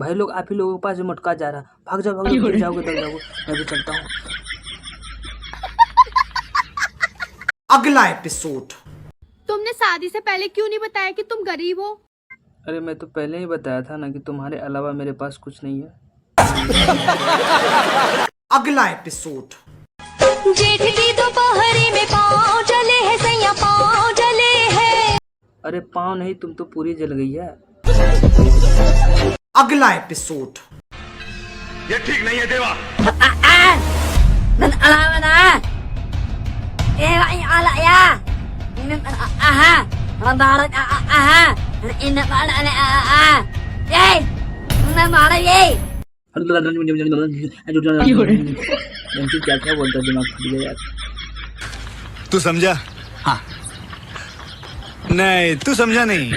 भाई लोग आप ही लोगों के पास जो मटका जा रहा, भाग जाओ भाग जाओ, जाओगे तब जाओगे, मैं भी चलता हूँ। अगला एपिसोड। तुमने शादी से पहले क्यों नहीं बताया कि तुम गरीब हो? अरे मैं तो पहले ही बताया था ना कि तुम्हारे अलावा मेरे पास कुछ नहीं है। अगला एपिसोड। जेठ की दोपहरी में पाँव जले है सैया, पाँव जले है। अरे पाँव नहीं, तुम तो पूरी जल गई है। अगला एपिसोड। ये ठीक नहीं है देवा। क्या क्या बोलता है, दिमाग फट गया यार। तू समझा? हाँ। नहीं तू समझा नहीं।